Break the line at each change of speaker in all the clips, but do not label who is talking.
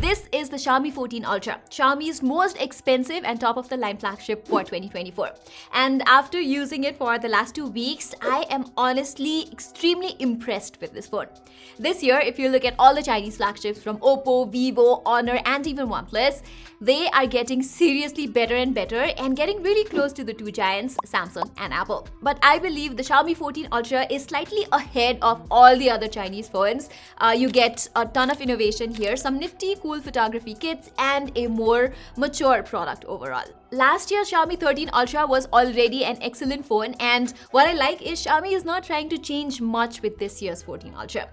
This is the Xiaomi 14 Ultra, Xiaomi's most expensive and top-of-the-line flagship for 2024. And after using it for the last 2 weeks, I am honestly extremely impressed with this phone. This year, if you look at all the Chinese flagships from Oppo, Vivo, Honor, and even OnePlus, they are getting seriously better and better and getting really close to the two giants, Samsung and Apple. But I believe the Xiaomi 14 Ultra is slightly ahead of all the other Chinese phones. You get a ton of innovation here, some nifty, cool photography kits, and a more mature product overall. Last year's Xiaomi 13 Ultra was already an excellent phone, and what I like is Xiaomi is not trying to change much with this year's 14 Ultra.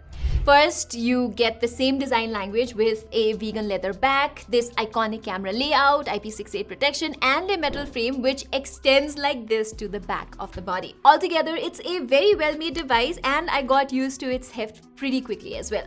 First, you get the same design language with a vegan leather back, this iconic camera layout, IP68 protection, and a metal frame which extends like this to the back of the body. Altogether, it's a very well-made device, and I got used to its heft pretty quickly as well.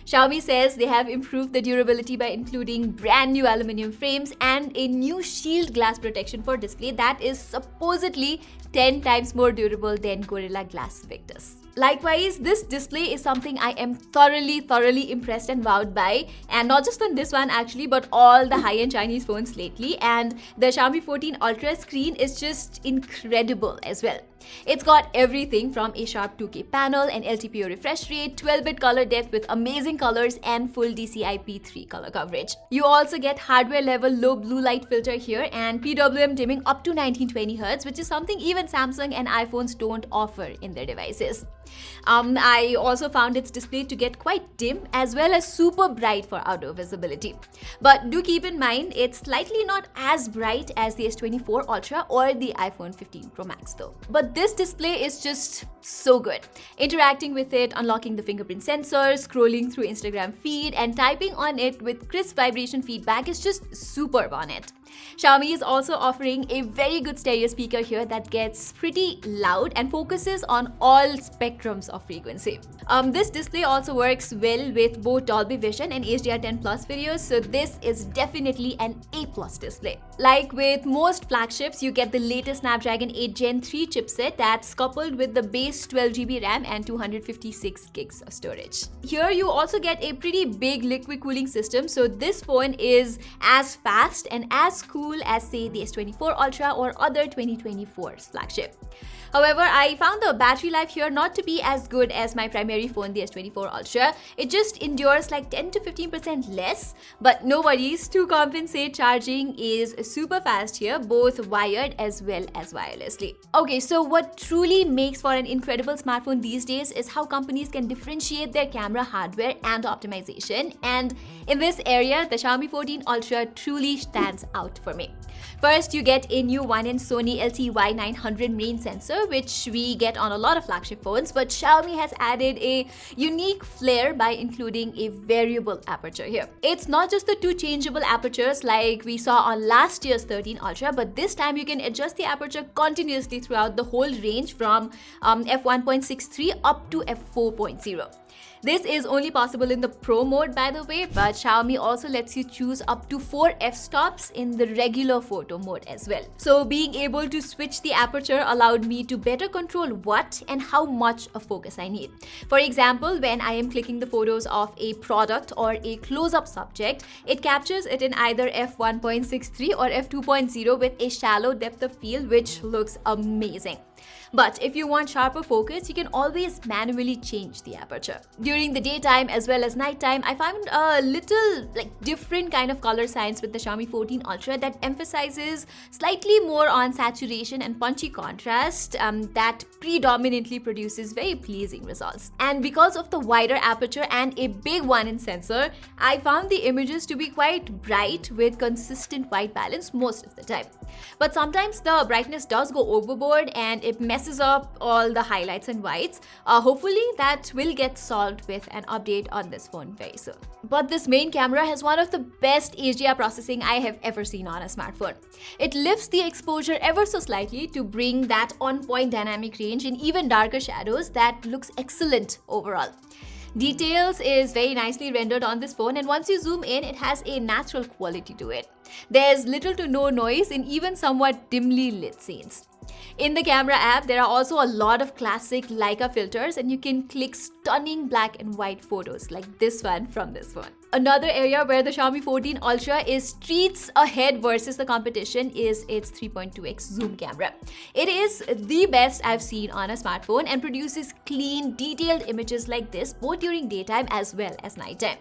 Xiaomi says they have improved the durability by including brand new aluminum frames and a new shield glass protection for display that is supposedly 10 times more durable than Gorilla Glass Victus. Likewise, this display is something I am thoroughly impressed and wowed by, and not just on this one actually, but all the high-end Chinese phones lately. And the Xiaomi 14 Ultra screen is just incredible as well. It's got everything from a sharp 2K panel, an LTPO refresh rate, 12-bit color depth with amazing colors, and full DCI-P3 color coverage. You also get hardware-level low blue light filter here and PWM dimming up to 1920Hz, which is something even Samsung and iPhones don't offer in their devices. I also found its display to get quite dim as well as super bright for outdoor visibility. But do keep in mind, it's slightly not as bright as the S24 Ultra or the iPhone 15 Pro Max though. But this display is just so good. Interacting with it, unlocking the fingerprint sensor, scrolling through Instagram feed, and typing on it with crisp vibration feedback is just superb on it. Xiaomi is also offering a very good stereo speaker here that gets pretty loud and focuses on all spectrums of frequency. This display also works well with both Dolby Vision and HDR10+ videos, so this is definitely an A+ display. Like with most flagships, you get the latest Snapdragon 8 Gen 3 chipset that's coupled with the base 12GB RAM and 256 gigs of storage. Here you also get a pretty big liquid cooling system, so this phone is as fast and as cool as say the S24 Ultra or other 2024's flagship. However, I found the battery life here not to be as good as my primary phone, the S24 Ultra. It just endures like 10 to 15% less, but no worries, to compensate, charging is super fast here, both wired as well as wirelessly. Okay, so what truly makes for an incredible smartphone these days is how companies can differentiate their camera hardware and optimization, and in this area, the Xiaomi 14 Ultra truly stands out for me. First, you get a new 1-inch Sony LTY900 main sensor, which we get on a lot of flagship phones, but Xiaomi has added a unique flair by including a variable aperture here. It's not just the two changeable apertures like we saw on last year's 13 Ultra, but this time you can adjust the aperture continuously throughout the whole range from f1.63 up to f4.0. This is only possible in the Pro mode, by the way, but Xiaomi also lets you choose up to 4 f-stops in the regular photo mode as well. So being able to switch the aperture allowed me to better control what and how much of focus I need. For example, when I am clicking the photos of a product or a close-up subject, it captures it in either f1.63 or f2.0 with a shallow depth of field, which looks amazing. But if you want sharper focus, you can always manually change the aperture. During the daytime as well as nighttime, I found a little different kind of color science with the Xiaomi 14 Ultra that emphasizes slightly more on saturation and punchy contrast that predominantly produces very pleasing results. And because of the wider aperture and a big 1-inch sensor, I found the images to be quite bright with consistent white balance most of the time. But sometimes the brightness does go overboard and it messes up all the highlights and whites. Hopefully that will get solved with an update on this phone very soon. But this main camera has one of the best HDR processing I have ever seen on a smartphone. It lifts the exposure ever so slightly to bring that on-point dynamic range in even darker shadows that looks excellent overall. Details is very nicely rendered on this phone, and once you zoom in, it has a natural quality to it. There's little to no noise in even somewhat dimly lit scenes. In the camera app, there are also a lot of classic Leica filters, and you can click stunning black and white photos like this one from this phone. Another area where the Xiaomi 14 Ultra is streets ahead versus the competition is its 3.2x zoom camera. It is the best I've seen on a smartphone and produces clean, detailed images like this both during daytime as well as nighttime.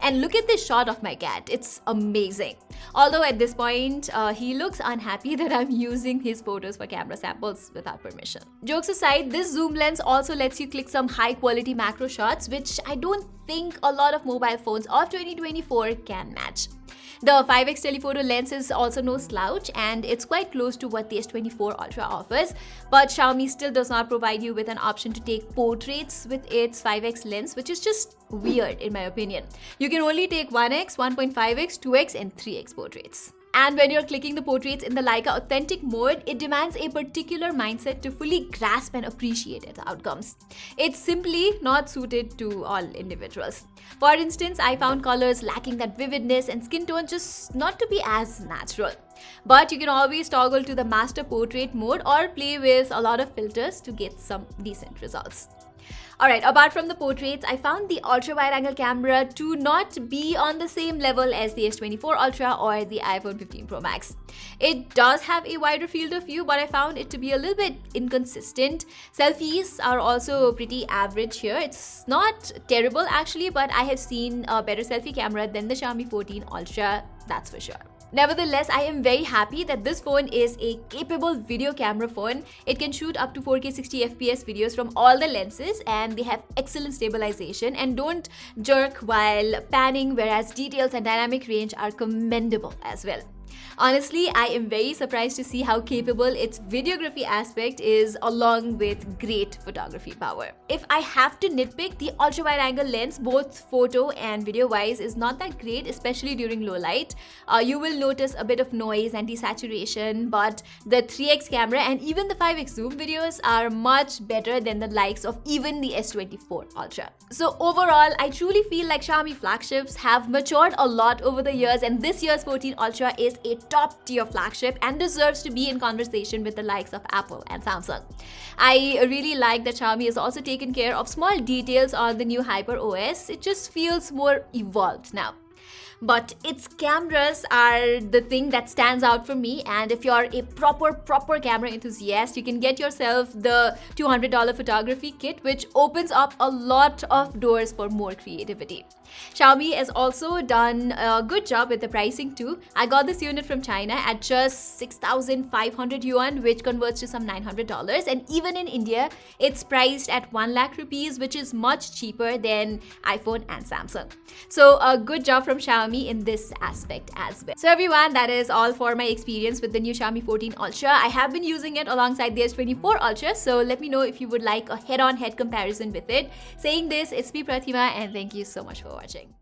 And look at this shot of my cat, it's amazing. Although at this point, he looks unhappy that I'm using his photos for camera samples without permission. Jokes aside, this zoom lens also lets you click some high quality macro shots, which I don't think a lot of mobile phones of 2024 can match. The 5x telephoto lens is also no slouch, and it's quite close to what the S24 Ultra offers, but Xiaomi still does not provide you with an option to take portraits with its 5x lens, which is just weird in my opinion. You can only take 1x, 1.5x, 2x and 3x portraits. And when you're clicking the portraits in the Leica Authentic mode, it demands a particular mindset to fully grasp and appreciate its outcomes. It's simply not suited to all individuals. For instance, I found colors lacking that vividness and skin tone just not to be as natural. But you can always toggle to the master portrait mode or play with a lot of filters to get some decent results. Alright, apart from the portraits, I found the ultra-wide-angle camera to not be on the same level as the S24 Ultra or the iPhone 15 Pro Max. It does have a wider field of view, but I found it to be a little bit inconsistent. Selfies are also pretty average here. It's not terrible actually, but I have seen a better selfie camera than the Xiaomi 14 Ultra, that's for sure. Nevertheless, I am very happy that this phone is a capable video camera phone. It can shoot up to 4K 60fps videos from all the lenses, and they have excellent stabilization and don't jerk while panning, whereas details and dynamic range are commendable as well. Honestly, I am very surprised to see how capable its videography aspect is along with great photography power. If I have to nitpick, the ultra-wide-angle lens, both photo and video-wise, is not that great, especially during low light. You will notice a bit of noise and desaturation, but the 3x camera and even the 5x zoom videos are much better than the likes of even the S24 Ultra. So overall, I truly feel like Xiaomi flagships have matured a lot over the years, and this year's 14 Ultra is a top-tier flagship and deserves to be in conversation with the likes of Apple and Samsung. I really like that Xiaomi has also taken care of small details on the new Hyper OS. It just feels more evolved now. But its cameras are the thing that stands out for me, and if you're a proper camera enthusiast, you can get yourself the $200 photography kit, which opens up a lot of doors for more creativity. Xiaomi has also done a good job with the pricing too. I got this unit from China at just 6,500 yuan, which converts to some $900, and even in India, it's priced at 1 lakh rupees, which is much cheaper than iPhone and Samsung. So a good job from Xiaomi in this aspect as well. So everyone, that is all for my experience with the new Xiaomi 14 Ultra. I have been using it alongside the S24 Ultra, so let me know if you would like a head-on-head comparison with it. Saying this, it's me Pratima, and thank you so much for watching.